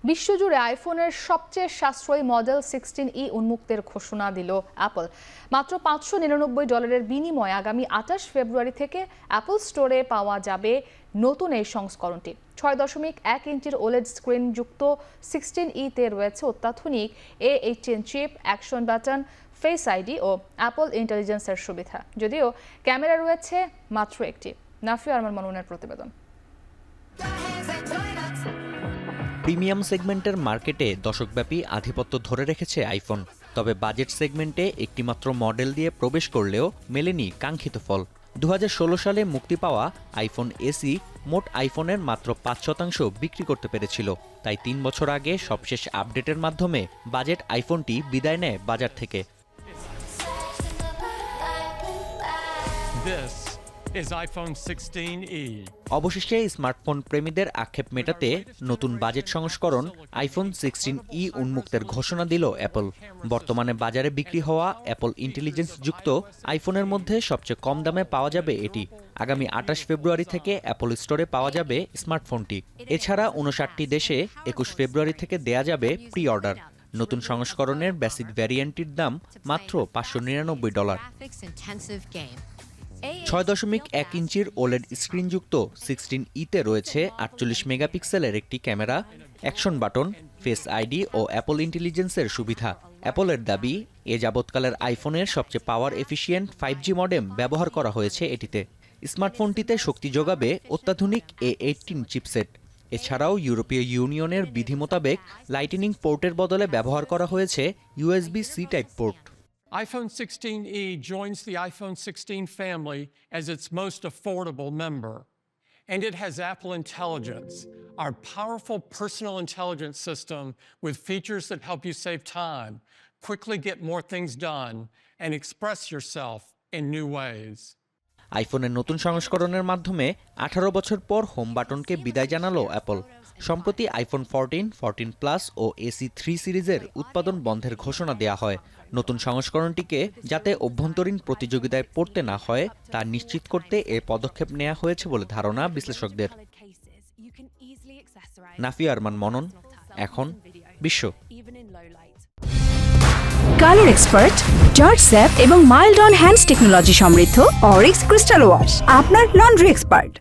বিশ্বজুড়ে আইফোনের সবচেয়ে সাশ্রয়ী মডেল 16E উন্মুক্তের ঘোষণা দিল অ্যাপল। মাত্র $599 বিনিময়ে আগামী 28 ফেব্রুয়ারি থেকে অ্যাপল স্টোরে পাওয়া যাবে নতুন এই সংস্করণটি। 6.1 ইঞ্চির ওলেড স্ক্রিন যুক্ত 16E তে রয়েছে অত্যাধুনিক A18 চিপ, অ্যাকশন বাটন, ফেস আইডি ও অ্যাপল ইন্টেলিজেন্সের সুবিধা। যদিও ক্যামেরা রয়েছে মাত্র একটি। নাফিয়া আরমান মনুনের প্রতিবেদন। প্রিমিয়াম সেগমেন্টের মার্কেটে দশকব্যাপী আধিপত্য ধরে রেখেছে আইফোন। তবে বাজেট সেগমেন্টে একটিমাত্র মডেল দিয়ে প্রবেশ করলেও মেলেনি কাঙ্ক্ষিত ফল। 2016 সালে মুক্তি পাওয়া আইফোন এসি মোট আইফোনের মাত্র 5% বিক্রি করতে পেরেছিল। তাই 3 বছর আগে সবশেষ আপডেটের মাধ্যমে বাজেট আইফোনটি বিদায় নেয় বাজার থেকে। অবশেষে স্মার্টফোন প্রেমীদের আক্ষেপ মেটাতে নতুন বাজেট সংস্করণ আইফোন 16E উন্মুক্তের ঘোষণা দিল অ্যাপল। বর্তমানে বাজারে বিক্রি হওয়া অ্যাপল ইন্টেলিজেন্স যুক্ত আইফোনের মধ্যে সবচেয়ে কম দামে পাওয়া যাবে এটি। আগামী 28 ফেব্রুয়ারি থেকে অ্যাপল স্টোরে পাওয়া যাবে স্মার্টফোনটি। এছাড়া 59টি দেশে 21 ফেব্রুয়ারি থেকে দেয়া যাবে প্রি অর্ডার। নতুন সংস্করণের বেসিক ভ্যারিয়েন্টটির দাম মাত্র $599। 6.1 ইঞ্চির ওলেড স্ক্রিনযুক্ত 16E তে রয়েছে 48 মেগাপিক্সেলের একটি camera, action button, face ID ও অ্যাপল ইন্টেলিজেন্সের সুবিধা। অ্যাপলের দাবি, এ যাবৎকালের আইফোনের সবচেয়ে পাওয়ার এফিশিয়েন্ট 5G মডেম ব্যবহার করা হয়েছে এটিতে। স্মার্টফোনটিতে শক্তি যোগাবে অত্যাধুনিক A18 চিপসেট। এছাড়াও ইউরোপীয় ইউনিয়নের বিধি মোতাবেক লাইটনিং পোর্টের বদলে ব্যবহার করা হয়েছে USB-C type port. iPhone 16E joins the iPhone 16 family as its most affordable member. And it has Apple Intelligence, our powerful personal intelligence system with features that help you save time, quickly get more things done, and express yourself in new ways. আইফোনের নতুন সংস্করণের মাধ্যমে 18 বছর পর home বাটনকে বিদায় জানালো Apple. সম্প্রতি iPhone 14, 14 plus ও AC 3 সিরিজের উৎপাদন বন্ধের ঘোষণা দেয়া হয়। নতুন সংস্করণটিকে যাতে অভ্যন্তরীণ প্রতিযোগিতায় পড়তে না হয় তা নিশ্চিত করতে এ পদক্ষেপ নেওয়া হয়েছে বলে ধারণা বিশ্লেষকদের। নাফিয়া আরমান মনন, এখন বিশ্ব। কালার এক্সপার্ট, জর্জ স্যাপ এবং মাইল্ড অন হ্যান্ডস টেকনোলজি সমৃদ্ধ অরিক্স ক্রিস্টাল ওয়াশ আপনার লন্ড্রি এক্সপার্ট।